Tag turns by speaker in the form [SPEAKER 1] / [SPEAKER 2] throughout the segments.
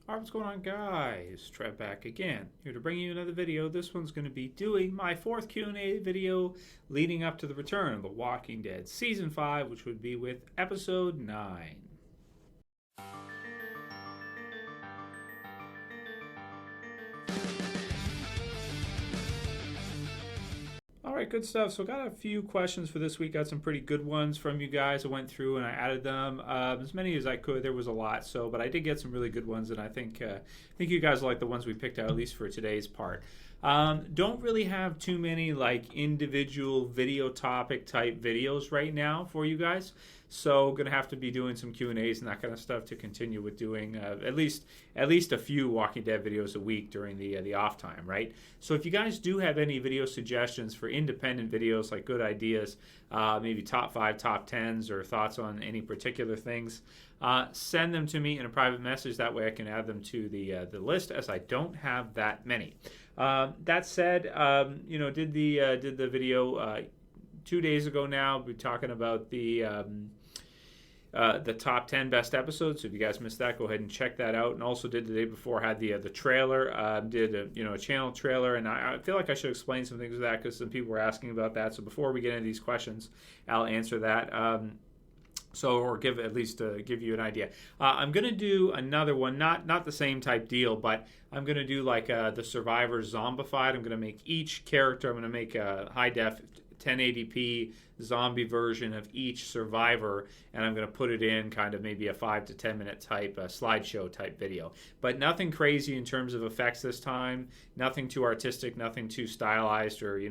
[SPEAKER 1] Alright, what's going on, guys? Trev back again, here to bring you another video. This one's going to be doing my fourth Q&A video leading up to the return of The Walking Dead Season 5, which would be with Episode 9. Alright, good stuff. So I got a few questions for this week. Got some pretty good ones from you guys. I went through and I added them as many as I could. There was a lot, but I did get some really good ones, and I think you guys like the ones we picked out, at least for today's part. Don't really have too many like individual video topic type videos right now for you guys, so gonna have to be doing some Q&As and that kind of stuff to continue with doing at least a few Walking Dead videos a week during the off time, right? So if you guys do have any video suggestions for independent videos, like good ideas, maybe top 5, top 10s, or thoughts on any particular things, send them to me in a private message. That way I can add them to the list, as I don't have that many. That said, did the video 2 days ago now. We're talking about the top 10 best episodes. So if you guys missed that, go ahead and check that out. And also did the day before, had the trailer, did a channel trailer, and I feel like I should explain some things with that because some people were asking about that. So before we get into these questions, I'll answer that. Or give you an idea. I'm gonna do another one, not the same type deal, but I'm gonna do like the Survivor Zombified. I'm gonna make each character. I'm gonna make a high def 1080p zombie version of each survivor, and I'm going to put it in kind of maybe a 5 to 10 minute type slideshow type video, but nothing crazy in terms of effects this time, nothing too artistic, nothing too stylized or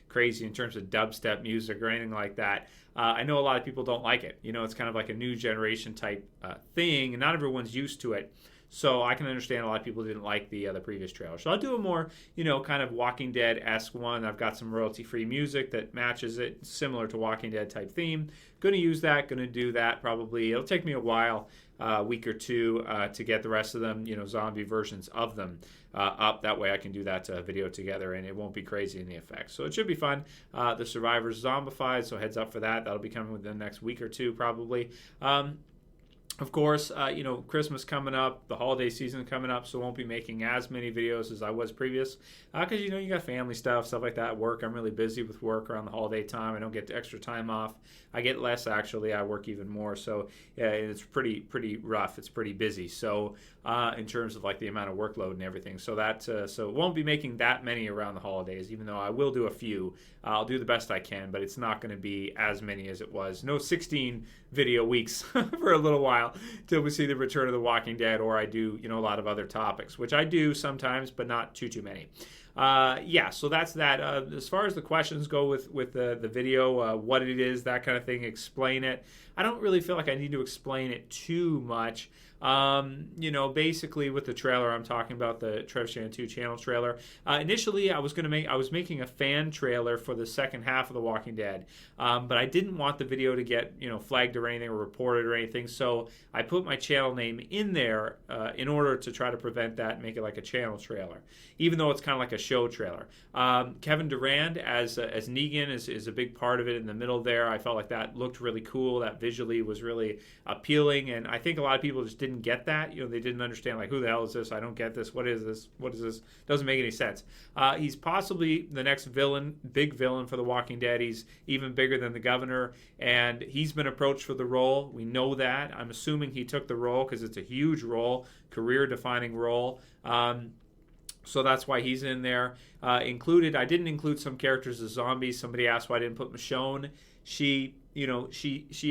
[SPEAKER 1] crazy in terms of dubstep music or anything like that. I know a lot of people don't like it. It's kind of like a new generation type thing, and not everyone's used to it. So I can understand a lot of people didn't like the previous trailer. So I'll do a more, kind of Walking Dead-esque one. I've got some royalty-free music that matches it, similar to Walking Dead type theme. Going to use that, going to do that probably. It'll take me a while, a week or two, to get the rest of them, zombie versions of them up. That way I can do that video together, and it won't be crazy in the effects. So it should be fun. The Survivors Zombified, so heads up for that. That'll be coming within the next week or two probably. Of course, Christmas coming up, the holiday season coming up, so won't be making as many videos as I was previous. Because, you got family stuff like that, work. I'm really busy with work around the holiday time. I don't get extra time off. I get less, actually. I work even more. So, yeah, it's pretty rough. It's pretty busy. So, in terms of, like, the amount of workload and everything. So, so won't be making that many around the holidays, even though I will do a few. I'll do the best I can, but it's not going to be as many as it was. No 16 video weeks for a little while till we see the return of The Walking Dead, or I do, a lot of other topics, which I do sometimes, but not too many. So that's that. As far as the questions go with the video, what it is, that kind of thing, explain it. I don't really feel like I need to explain it too much. Basically with the trailer, I'm talking about the Trev 2 channel trailer. Initially, I was making a fan trailer for the second half of The Walking Dead, but I didn't want the video to get flagged or anything, or reported or anything. So I put my channel name in there in order to try to prevent that and make it like a channel trailer, even though it's kind of like a show trailer. Kevin Durand as Negan is a big part of it in the middle there. I felt like that looked really cool. That visually was really appealing, and I think a lot of people just didn't get that. They didn't understand, like, who the hell is this? I don't get this. What is this? What is this? Doesn't make any sense. He's possibly the next big villain for The Walking Dead. He's even bigger than the governor, and he's been approached for the role. We know that. I'm assuming he took the role because it's a huge role, career-defining role. So that's why he's in there. I didn't include some characters as zombies. Somebody asked why I didn't put Michonne. She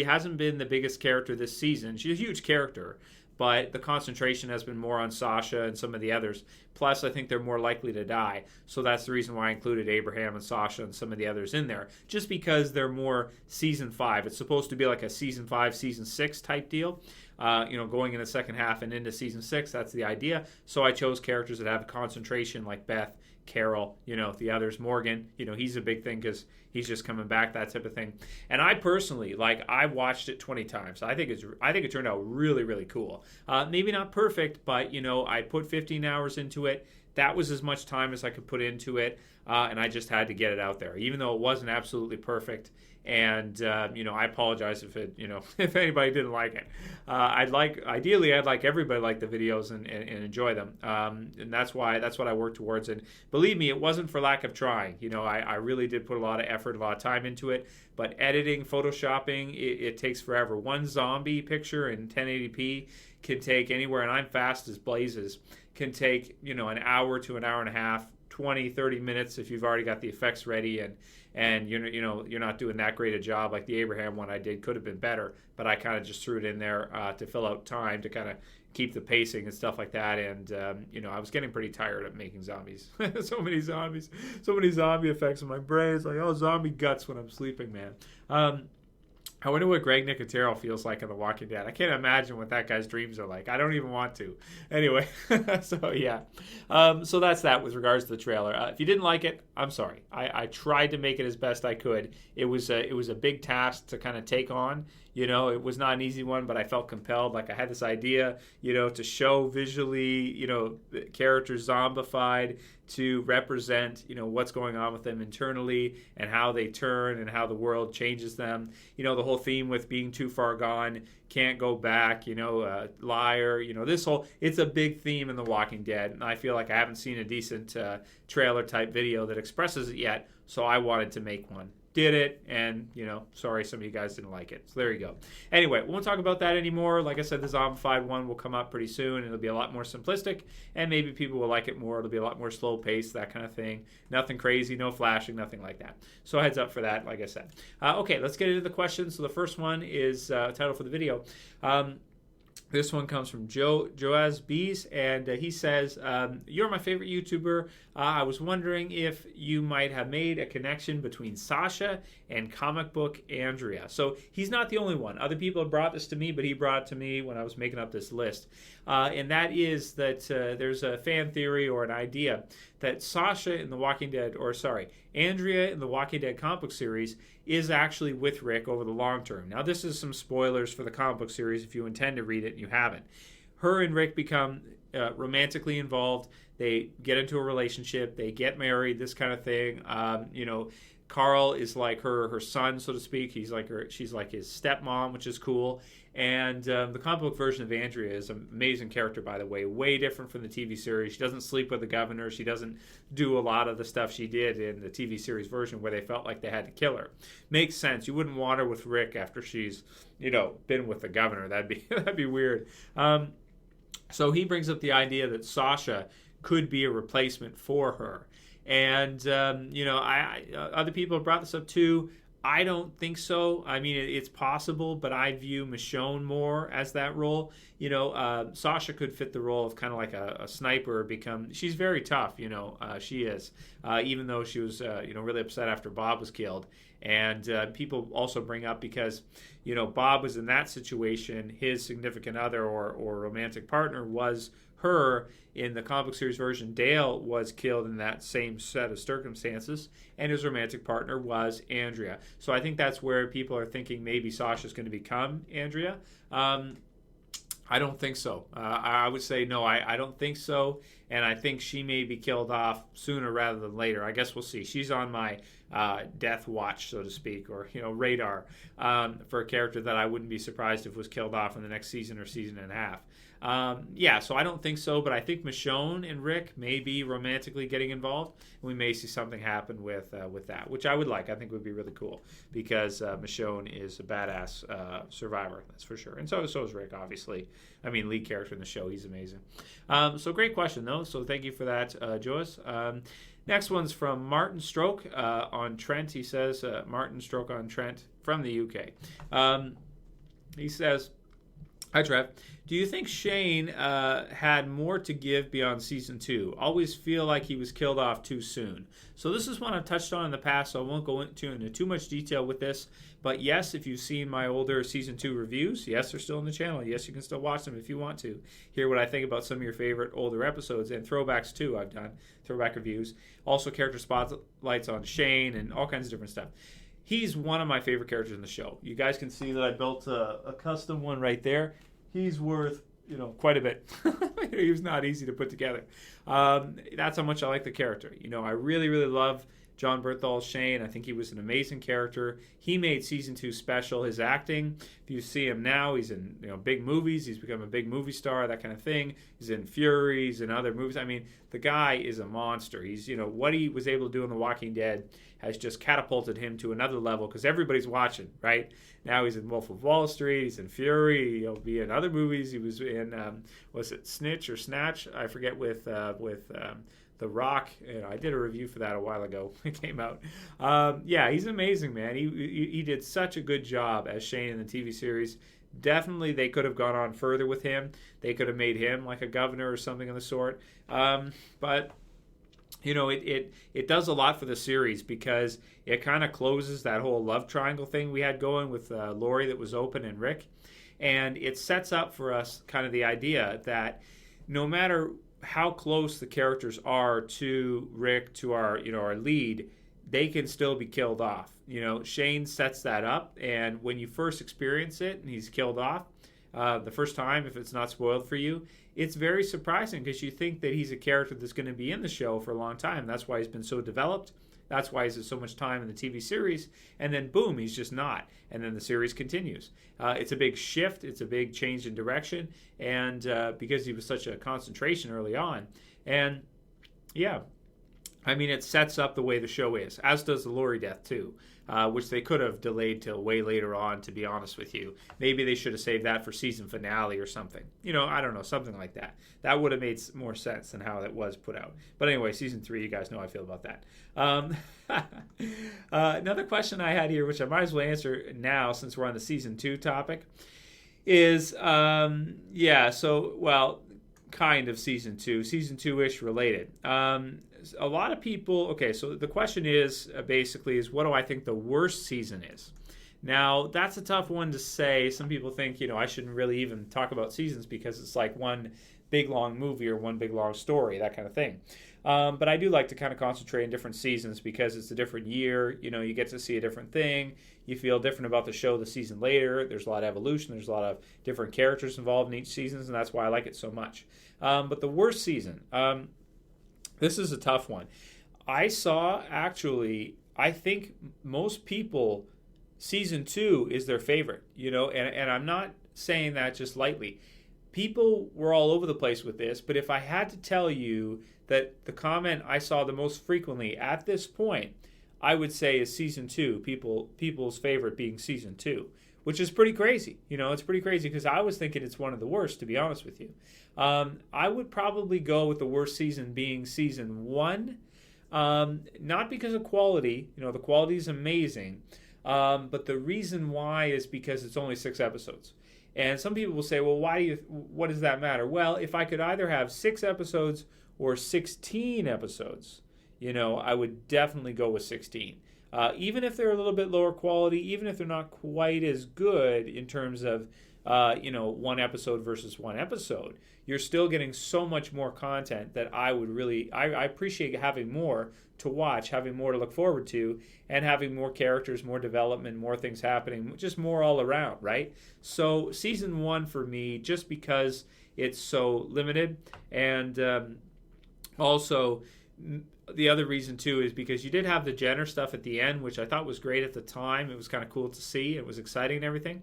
[SPEAKER 1] hasn't been the biggest character this season. She's a huge character, but the concentration has been more on Sasha and some of the others. Plus, I think they're more likely to die. So that's the reason why I included Abraham and Sasha and some of the others in there, just because they're more season 5. It's supposed to be like a season 5, season 6 type deal. Going in the second half and into season 6, that's the idea. So I chose characters that have a concentration, like Beth, Carol, the others, Morgan, he's a big thing because he's just coming back, that type of thing. And I personally, I watched it 20 times. I think it turned out really, really cool. Maybe not perfect, but I put 15 hours into it. that was as much time as I could put into it, and I just had to get it out there, even though it wasn't absolutely perfect. And I apologize if it, if anybody didn't like it. Ideally, I'd like everybody to like the videos and enjoy them. And that's what I work towards. And believe me, it wasn't for lack of trying. I really did put a lot of effort, a lot of time into it. But editing, photoshopping, it takes forever. One zombie picture in 1080p can take anywhere, and I'm fast as blazes, can take, an hour to an hour and a half, 20, 30 minutes if you've already got the effects ready, and you're not doing that great a job. Like the Abraham one I did could have been better, but I kind of just threw it in there to fill out time to kind of keep the pacing and stuff like that. And I was getting pretty tired of making zombies. so many zombie effects in my brain. It's like, oh, zombie guts when I'm sleeping, man. I wonder what Greg Nicotero feels like in The Walking Dead. I can't imagine what that guy's dreams are like. I don't even want to. Anyway, so yeah. So that's that with regards to the trailer. If you didn't like it, I'm sorry. I tried to make it as best I could. It was a big task to kind of take on. It was not an easy one, but I felt compelled. Like I had this idea, to show visually, characters zombified, to represent, what's going on with them internally and how they turn and how the world changes them. The whole theme with being too far gone, can't go back, liar, it's a big theme in The Walking Dead. And I feel like I haven't seen a decent trailer type video that expresses it yet. So I wanted to make one. Did it, and sorry some of you guys didn't like it. So there you go. Anyway, we won't talk about that anymore. Like I said, the zombified one will come up pretty soon, and it'll be a lot more simplistic, and maybe people will like it more. It'll be a lot more slow paced, that kind of thing. Nothing crazy, no flashing, nothing like that. So heads up for that, like I said. Okay, let's get into the questions. So the first one is title for the video. This one comes from Joas Bies, and he says, you're my favorite YouTuber. I was wondering if you might have made a connection between Sasha and comic book Andrea. So he's not the only one. Other people have brought this to me, but he brought it to me when I was making up this list. And that is that there's a fan theory or an idea that Sasha in The Walking Dead, Andrea in The Walking Dead comic book series is actually with Rick over the long term. Now, this is some spoilers for the comic book series if you intend to read it and you haven't. Her and Rick become romantically involved. They get into a relationship. They get married, this kind of thing. Carl is like her son, so to speak. She's like his stepmom, which is cool. And the comic book version of Andrea is an amazing character, by the way. Way different from the TV series. She doesn't sleep with the governor. She doesn't do a lot of the stuff she did in the TV series version where they felt like they had to kill her. Makes sense. You wouldn't want her with Rick after she's, been with the governor. That'd be weird. So he brings up the idea that Sasha could be a replacement for her. And, other people have brought this up too. I don't think so. I mean, it's possible, but I view Michonne more as that role. Sasha could fit the role of kind of like a sniper. She's very tough, she is, even though she was, really upset after Bob was killed. And people also bring up because, Bob was in that situation, his significant other or romantic partner was her. In the comic book series version, Dale was killed in that same set of circumstances, and his romantic partner was Andrea. So I think that's where people are thinking maybe Sasha's going to become Andrea. I don't think so. I would say no, I don't think so, and I think she may be killed off sooner rather than later. I guess we'll see. She's on my death watch, so to speak, or radar for a character that I wouldn't be surprised if was killed off in the next season or season and a half. So I don't think so, but I think Michonne and Rick may be romantically getting involved. We may see something happen with that, which I would like. I think would be really cool because Michonne is a badass survivor, that's for sure. And so is Rick, obviously. I mean, lead character in the show. He's amazing. So great question, though. So thank you for that, Joas. Next one's from Martin Stroke on Trent. He says, Martin Stroke on Trent from the UK. He says, hi, Trev. Do you think Shane had more to give beyond Season 2? Always feel like he was killed off too soon. So this is one I've touched on in the past, so I won't go into too much detail with this. But yes, if you've seen my older Season 2 reviews, yes, they're still on the channel. Yes, you can still watch them if you want to. Hear what I think about some of your favorite older episodes, and throwbacks too I've done, throwback reviews. Also character spotlights on Shane and all kinds of different stuff. He's one of my favorite characters in the show. You guys can see that I built a custom one right there. He's worth quite a bit. He was not easy to put together. That's how much I like the character. I really, really love John Bernthal's Shane. I think he was an amazing character. He made season 2 special. His acting, if you see him now, he's in big movies. He's become a big movie star, that kind of thing. He's in Fury. He's in other movies. I mean, the guy is a monster. He's what he was able to do in The Walking Dead has just catapulted him to another level because everybody's watching, right? Now he's in Wolf of Wall Street. He's in Fury. He'll be in other movies. He was in was it Snitch or Snatch? I forget with The Rock. I did a review for that a while ago. It came out. Yeah, he's amazing, man. He did such a good job as Shane in the TV series. Definitely, they could have gone on further with him. They could have made him like a governor or something of the sort. But it does a lot for the series because it kind of closes that whole love triangle thing we had going with Lori that was open and Rick. And it sets up for us kind of the idea that no matter how close the characters are to Rick, to our lead, they can still be killed off. Shane sets that up, and when you first experience it and he's killed off the first time, if it's not spoiled for you, it's very surprising because you think that he's a character that's going to be in the show for a long time. That's why he's been so developed. That's why he's had so much time in the TV series. And then, boom, he's just not. And then the series continues. It's a big shift. It's a big change in direction. And because he was such a concentration early on. And, yeah, I mean, it sets up the way the show is, as does the Lori death, too, which they could have delayed till way later on, to be honest with you. Maybe they should have saved that for season finale or something. I don't know, something like that. That would have made more sense than how it was put out. But anyway, season 3, you guys know how I feel about that. Another question I had here, which I might as well answer now since we're on the season 2 topic, is, kind of season 2-ish related. A lot of people, okay, so the question is basically what do I think the worst season is? Now, that's a tough one to say. Some people think, I shouldn't really even talk about seasons because it's like one big long movie or one big long story, that kind of thing. But I do like to kind of concentrate in different seasons because it's a different year. You get to see a different thing. You feel different about the show the season later. There's a lot of evolution. There's a lot of different characters involved in each season, and that's why I like it so much. But the worst season, this is a tough one. I think most people, season 2 is their favorite, and I'm not saying that just lightly. People were all over the place with this, but if I had to tell you that the comment I saw the most frequently at this point, I would say is season 2, people's favorite being season 2, which is pretty crazy. It's pretty crazy because I was thinking it's one of the worst, to be honest with you. I would probably go with the worst season being season 1, not because of quality. The quality is amazing, but the reason why is because it's only 6 episodes. And some people will say, well, what does that matter? Well, if I could either have 6 episodes or 16 episodes, I would definitely go with 16. Even if they're a little bit lower quality, even if they're not quite as good in terms of, one episode versus one episode, you're still getting so much more content that I appreciate having more to watch, having more to look forward to, and having more characters, more development, more things happening, just more all around, right? So season 1 for me, just because it's so limited, and also the other reason too is because you did have the Jenner stuff at the end, which I thought was great at the time. It was kind of cool to see. It was exciting and everything.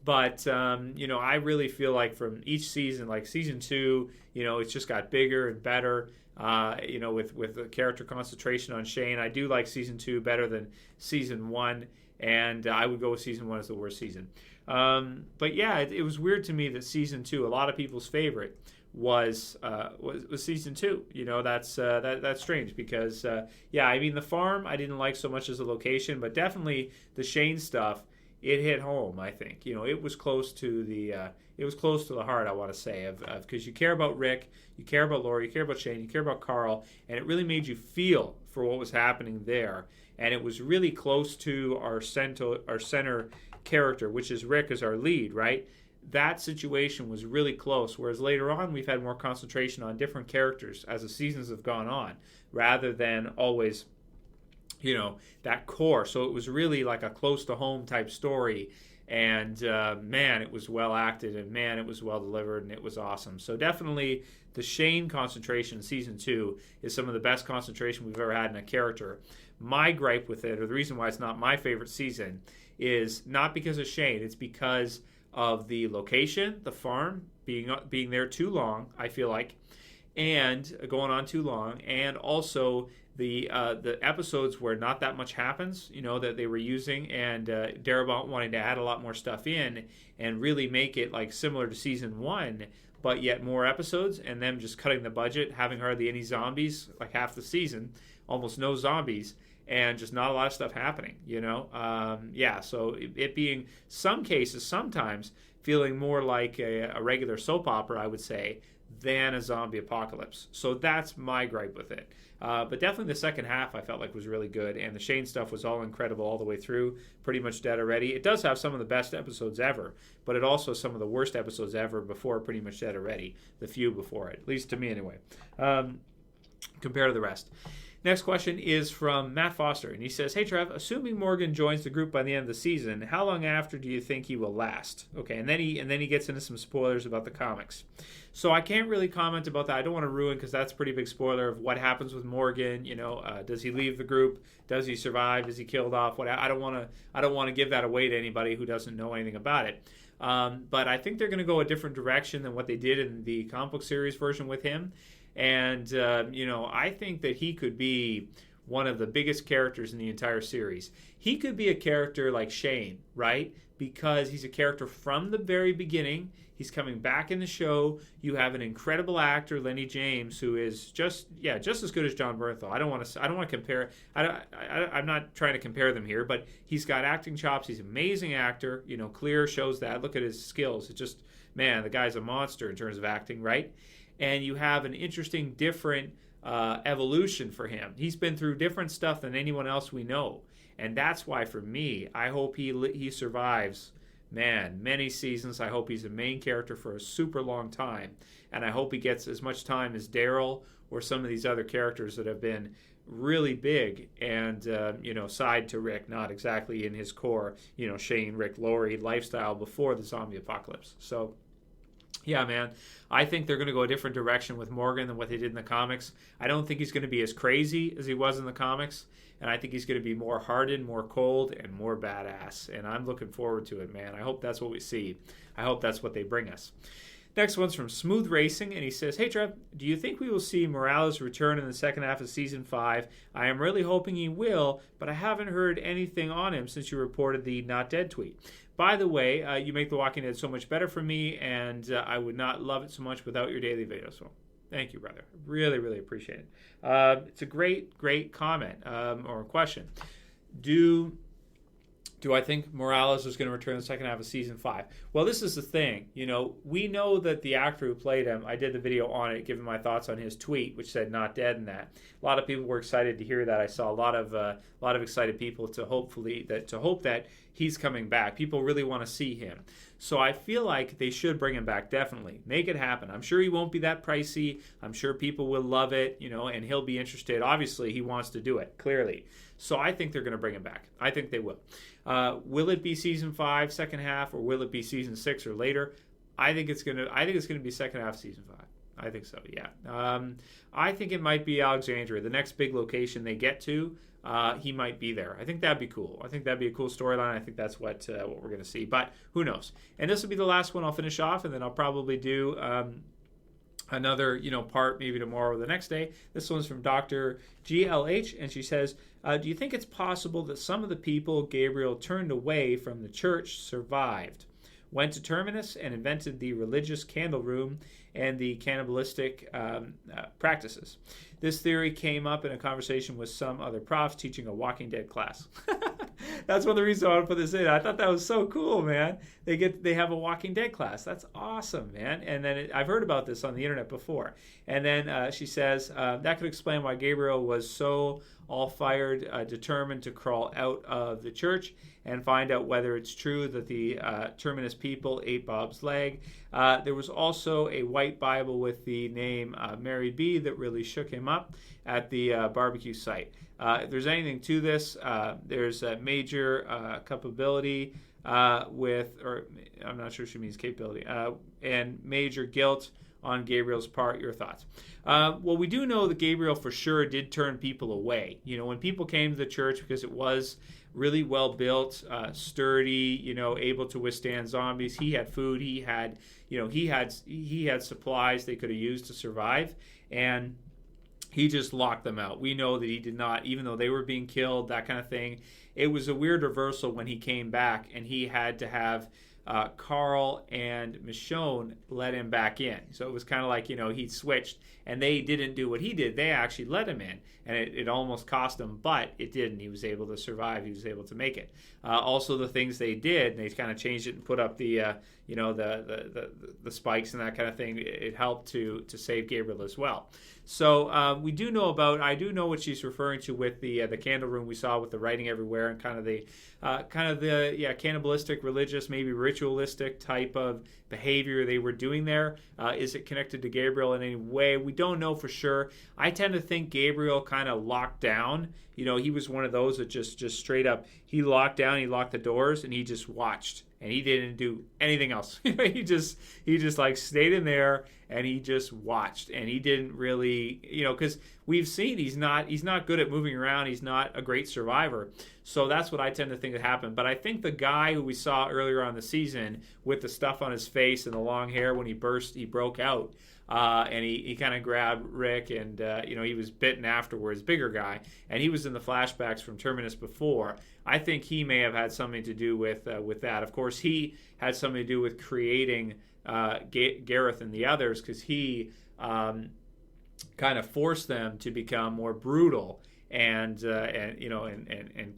[SPEAKER 1] But, I really feel like from each season, like season 2, it's just got bigger and better, with the character concentration on Shane. I do like season 2 better than season 1, and I would go with season 1 as the worst season. But yeah, it was weird to me that season 2, a lot of people's favorite, was season 2. That's strange because the farm I didn't like so much as a location, but definitely the Shane stuff, it hit home. I think it was close to the heart, I want to say, of because you care about Rick, you care about Lori, you care about Shane, you care about Carl, and it really made you feel for what was happening there, and it was really close to our center character, which is Rick as our lead, right? That situation was really close, whereas later on we've had more concentration on different characters as the seasons have gone on, rather than always, that core. So it was really like a close to home type story, And man, it was well acted, and man, it was well delivered, and it was awesome. So definitely the Shane concentration in season 2 is some of the best concentration we've ever had in a character. My gripe with it, or the reason why it's not my favorite season, is not because of Shane. It's because of the location, the farm, being there too long, I feel like, and going on too long, and also the episodes where not that much happens, that they were using, and Darabont wanting to add a lot more stuff in and really make it like similar to season 1, but yet more episodes, and them just cutting the budget, having hardly any zombies, like half the season, almost no zombies, and just not a lot of stuff happening, so it being some cases sometimes feeling more like a regular soap opera, I would say, than a zombie apocalypse. So that's my gripe with it. But definitely the second half I felt like was really good, and the Shane stuff was all incredible all the way through, pretty much dead already. It does have some of the best episodes ever, but it also has some of the worst episodes ever before pretty much dead already, the few before it, at least to me anyway, compared to the rest. Next question is from Matt Foster, and he says, "Hey Trev, assuming Morgan joins the group by the end of the season, how long after do you think he will last?" Okay, and then he gets into some spoilers about the comics. So I can't really comment about that. I don't want to ruin, because that's a pretty big spoiler of what happens with Morgan. Does he leave the group? Does he survive? Is he killed off? I don't want to give that away to anybody who doesn't know anything about it. But I think they're going to go a different direction than what they did in the comic book series version with him. And, I think that he could be one of the biggest characters in the entire series. He could be a character like Shane, right? Because he's a character from the very beginning. He's coming back in the show. You have an incredible actor, Lenny James, who is just as good as John Bernthal. I don't want to compare. I'm not trying to compare them here, but he's got acting chops. He's an amazing actor. Clear shows that. Look at his skills. It's just, man, the guy's a monster in terms of acting, right? And you have an interesting, different evolution for him. He's been through different stuff than anyone else we know. And that's why, for me, I hope he survives, many seasons. I hope he's a main character for a super long time. And I hope he gets as much time as Daryl or some of these other characters that have been really big and, side to Rick, not exactly in his core, Shane, Rick, Laurie lifestyle before the zombie apocalypse. So, yeah, man, I think they're going to go a different direction with Morgan than what they did in the comics. I don't think he's going to be as crazy as he was in the comics, and I think he's going to be more hardened, more cold, and more badass, and I'm looking forward to it, man. I hope that's what we see. I hope that's what they bring us. Next one's from Smoothracing, and he says, "Hey, Trev, do you think we will see Morales return in the second half of Season 5? I am really hoping he will, but I haven't heard anything on him since you reported the Not Dead tweet. By the way, you make The Walking Dead so much better for me, and I would not love it so much without your daily videos." Well, thank you, brother. Really, really appreciate it. It's a great, great comment or question. Do I think Morales is going to return in the second half of Season 5? Well, this is the thing. We know that the actor who played him, I did the video on it, giving my thoughts on his tweet, which said "not dead" in that. A lot of people were excited to hear that. I saw a lot of excited people to hope that he's coming back. People really want to see him. So I feel like they should bring him back, definitely. Make it happen. I'm sure he won't be that pricey. I'm sure people will love it, and he'll be interested. Obviously, he wants to do it, clearly. So I think they're going to bring him back. I think they will. Will it be Season 5, second half, or will it be Season 6 or later? I think it's going to be second half of Season 5. I think so, yeah. I think it might be Alexandria, the next big location they get to. He might be there. I think that'd be cool. I think that'd be a cool storyline. I think that's what we're going to see. But who knows? And this will be the last one I'll finish off, and then I'll probably do another part maybe tomorrow or the next day. This one's from Dr. GLH, and she says, "Do you think it's possible that some of the people Gabriel turned away from the church survived, went to Terminus, and invented the religious candle room and the cannibalistic practices? This theory came up in a conversation with some other profs teaching a Walking Dead class." That's one of the reasons I want to put this in. I thought that was so cool, man. They have a Walking Dead class. That's awesome, man. And then I've heard about this on the internet before. And then she says, that could explain why Gabriel was so all-fired, determined to crawl out of the church and find out whether it's true that the Terminus people ate Bob's leg. There was also a white Bible with the name Mary B that really shook him up at the barbecue site. If there's anything to this, there's a major culpability or I'm not sure she means capability, and major guilt on Gabriel's part. Your thoughts? Well, we do know that Gabriel for sure did turn people away. When people came to the church, because it was really well built, sturdy, able to withstand zombies. He had food. He had supplies they could have used to survive, and he just locked them out. We know that he did not, even though they were being killed, that kind of thing. It was a weird reversal when he came back, and he had to have Carl and Michonne let him back in. So it was kind of like, he switched, and they didn't do what he did. They actually let him in, and it almost cost him, but it didn't. He was able to survive. He was able to make it. Also, the things they did, they kind of changed it and put up the spikes and that kind of thing. It helped to save Gabriel as well. So I do know what she's referring to with the candle room we saw with the writing everywhere and kind of the cannibalistic, religious, maybe ritualistic type of behavior they were doing there. Is it connected to Gabriel in any way? We don't know for sure. I tend to think Gabriel kind of locked down. He was one of those that just straight up, he locked down, he locked the doors, and he just watched. And he didn't do anything else. he just like stayed in there and he just watched. And he didn't really, because we've seen he's not good at moving around. He's not a great survivor. So that's what I tend to think that happened. But I think the guy who we saw earlier on the season with the stuff on his face and the long hair, when he broke out. And he kind of grabbed Rick, and he was bitten afterwards, bigger guy, and he was in the flashbacks from Terminus before. I think he may have had something to do with that. Of course, he had something to do with creating Gareth and the others, because he kind of forced them to become more brutal and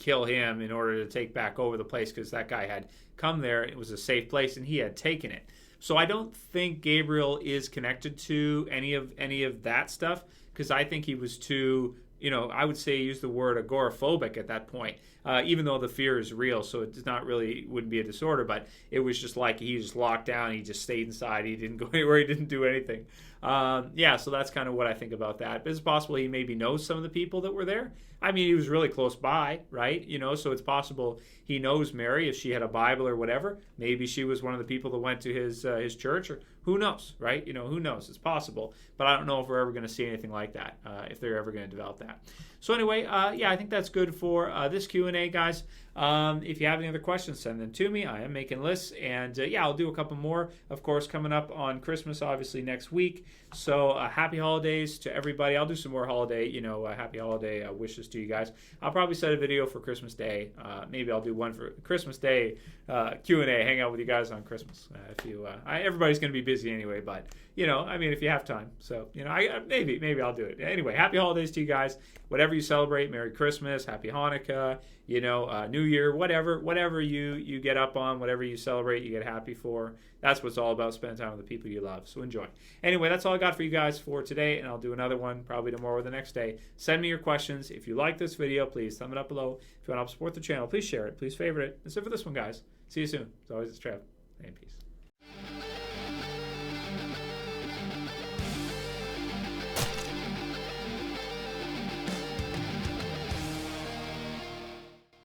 [SPEAKER 1] kill him in order to take back over the place, because that guy had come there. It was a safe place, and he had taken it. So I don't think Gabriel is connected to any of that stuff, because I think he was too, I would say use the word agoraphobic at that point, even though the fear is real. So it's not really, wouldn't be a disorder, but it was just like he just locked down. He just stayed inside. He didn't go anywhere. He didn't do anything. So that's kind of what I think about that. But it's possible he maybe knows some of the people that were there. I mean, he was really close by, right? So it's possible he knows Mary if she had a Bible or whatever. Maybe she was one of the people that went to his church, or who knows, right? Who knows? It's possible. But I don't know if we're ever going to see anything like that, if they're ever going to develop that. So anyway, I think that's good for this Q&A, guys. If you have any other questions, send them to me. I am making lists, and I'll do a couple more, of course, coming up on Christmas, obviously, next week. So happy holidays to everybody. I'll do some more holiday, happy holiday wishes to you guys. I'll probably set a video for Christmas Day. Maybe I'll do one for Christmas Day Q&A, hang out with you guys on Christmas. Everybody's going to be busy anyway, but, if you have time. So, maybe I'll do it. Anyway, happy holidays to you guys. Whatever you celebrate, Merry Christmas, Happy Hanukkah, New Year, whatever you get up on, whatever you celebrate, you get happy for. That's what it's all about, spending time with the people you love. So enjoy. Anyway, that's all I got for you guys for today, and I'll do another one probably tomorrow or the next day. Send me your questions. If you like this video, please thumb it up below. If you want to help support the channel, please share it. Please favorite it. That's it for this one, guys. See you soon. As always, it's Trev, and peace.